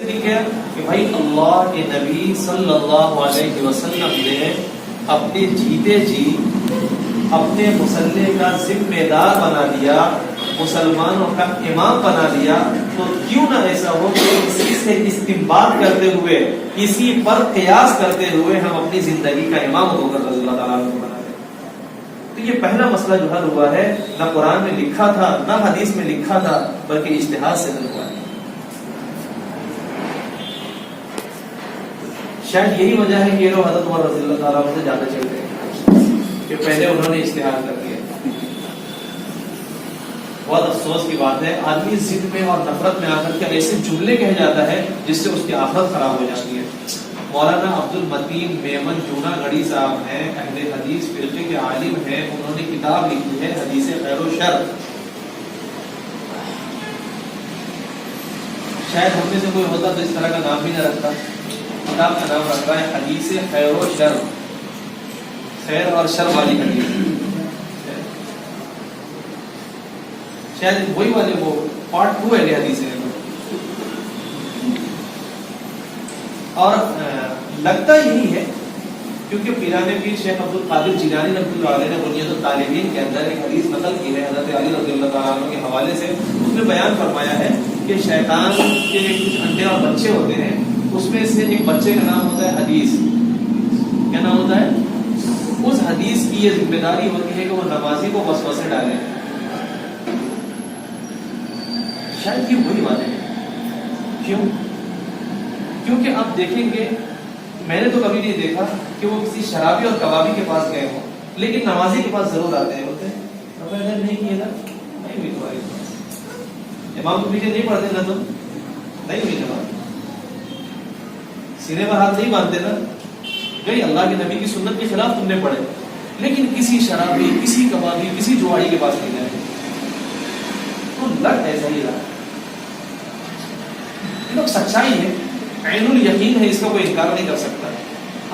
نہیں کیا کہ بھائی اللہ کے نبی صلی اللہ علیہ وسلم نے اپنے جیتے جی اپنے مسلح کا ذمہ دار بنا دیا، مسلمانوں کا امام بنا دیا، تو کیوں نہ ایسا ہو کہ اسی سے استنباط کرتے ہوئے، اسی پر قیاس کرتے ہوئے ہم اپنی زندگی کا امام ہو کر رضی اللہ تعالیٰ عنہ بنا دیں۔ تو یہ پہلا مسئلہ جو حل ہوا ہے، نہ قرآن میں لکھا تھا نہ حدیث میں لکھا تھا، بلکہ اجتہاد سے حل ہوا ہے۔ شاید یہی وجہ ہے کہ یہ لوگ حضرت عمر رضی اللہ تعالیٰ عنہ سے زیادہ چلتے ہیں کہ پہلے انہوں نے اجتہاد کر دیا۔ بہت افسوس کی بات ہے، آدمی ضد میں اور نفرت میں آ کر کے ایسے جملے کہہ جاتا ہے جس سے اس کی آخرت خراب ہو جاتی ہے۔ مولانا عبد المتین میمن جونا گڑھی صاحب ہیں، اہل حدیث فرقے کے عالم ہیں، انہوں نے کتاب لکھی ہے حدیث خیر و شر۔ شاید ہم میں سے کوئی ہوتا تو اس طرح کا نام بھی نہ رکھتا، کتاب کا نام رکھ رہا ہے حدیث خیر و شر، خیر اور شر والی حدیث۔ شاید وہی والے وہ پارٹ 2 ہے حدیث ہے۔ اور لگتا یہی ہے کیونکہ پیران پیر شیخ عبد القادر جیلانی رحمۃ اللہ علیہ نے بنیاد الطالبین کے اندر ایک حدیث نقل کی ہے حضرت علی رضی اللہ تعالیٰ عنہ کے حوالے سے۔ اس میں بیان فرمایا ہے کہ شیطان کے کچھ انڈے اور بچے ہوتے ہیں، اس میں سے ایک بچے کا نام ہوتا ہے حدیث۔ کیا نام ہوتا ہے؟ اس حدیث کی یہ ذمہ داری ہوتی ہے کہ وہ نمازی کو وسوسے ڈالے۔ شاید یہ وہی بات ہے۔ کیوں؟ کیونکہ آپ دیکھیں گے، میں نے تو کبھی نہیں دیکھا کہ وہ کسی شرابی اور کبابی کے پاس گئے ہوں، لیکن نمازی کے پاس ضرور آتے ہیں، ہوتے ہیں اگر نہیں کیے نا نہیں ہوئی تمہاری نماز، امام کو پیچھے نہیں پڑھتے نا تم نہیں ہوئی نماز، سینے پر ہاتھ نہیں باندھتے نا، گئی اللہ کے نبی کی سنت کے خلاف تم نے پڑھے، لیکن کسی شرابی، کسی کبابی، کسی جواری کے پاس نہیں گئے، تو لگ ایسا ہی رہا۔ یہ لوگ سچائی ہے، عین الیقین ہے، اس کا کوئی انکار نہیں کر سکتا،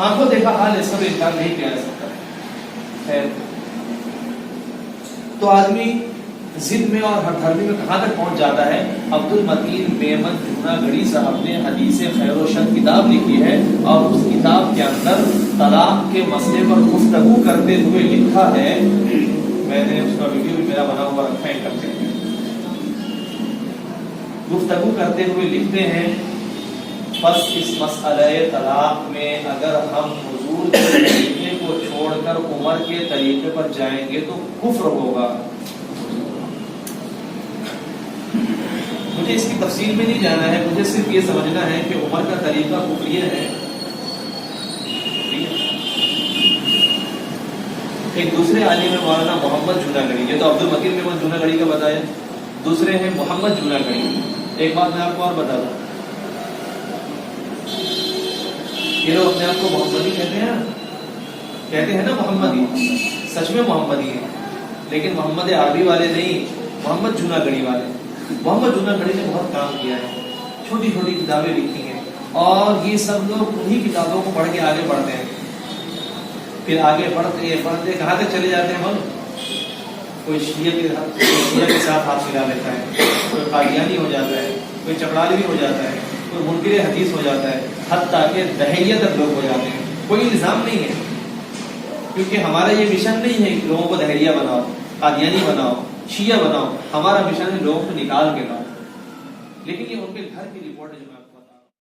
آنکھوں دیکھا حال اس کا کوئی انکار نہیں کیا جا سکتا۔ خیر، تو آدمی ضد میں اور ہر دھرمی میں کہاں تک پہنچ جاتا ہے۔ عبد المتین میمن جونا گڑھی صاحب نے حدیث خیر و شر کتاب لکھی ہے، اور اس کتاب کے اندر طلاق کے مسئلے پر گفتگو کرتے ہوئے لکھا ہے، میں نے اس کا ویڈیو بھی میرا بنا ہوا رکھا ہے، کرتے ہیں گفتگو کرتے ہوئے لکھتے ہیں، بس اس مسئلہ طلاق میں اگر ہم حضور کے طریقے کو چھوڑ کر عمر کے طریقے پر جائیں گے تو کفر ہوگا۔ مجھے اس کی تفصیل میں نہیں جانا ہے، مجھے صرف یہ سمجھنا ہے کہ عمر کا طریقہ کفریہ ہے۔ ایک دوسرے عالم ہے مولانا محمد جونا گڑھی، یہ تو عبد المتین میمن جونا گڑھی کا بتایا، دوسرے ہیں محمد جونا گڑھی۔ ایک بات میں آپ کو اور بتا دوں، یہ لوگ اپنے آپ کو محمدی کہتے ہیں نا محمدی، سچ میں محمدی ہے، لیکن محمد عربی والے نہیں، محمد جونا گڑھی والے۔ محمد جونا گڑھی نے بہت کام کیا ہے، چھوٹی چھوٹی کتابیں لکھی ہیں، اور یہ سب لوگ انہی کتابوں کو پڑھ کے آگے بڑھتے ہیں، پھر آگے بڑھتے کہاں تک چلے جاتے ہیں ہم؟ کوئی شیعہ کے ساتھ ہاتھ ملا لیتا ہے، کوئی قادیانی ہو جاتا ہے، کوئی چپڑالی بھی ہو جاتا ہے، کوئی منکر حدیث ہو جاتا ہے، حتیٰ کہ دہریہ تک لوگ ہو جاتے ہیں۔ کوئی الزام نہیں ہے، کیونکہ ہمارا یہ مشن نہیں ہے کہ لوگوں کو دہریہ بناؤ، قادیانی بناؤ، شیعہ بناؤ، ہمارا مشن ہے لوگوں کو نکال کے لاؤ، لیکن یہ ان کے گھر کی رپورٹ ہے جو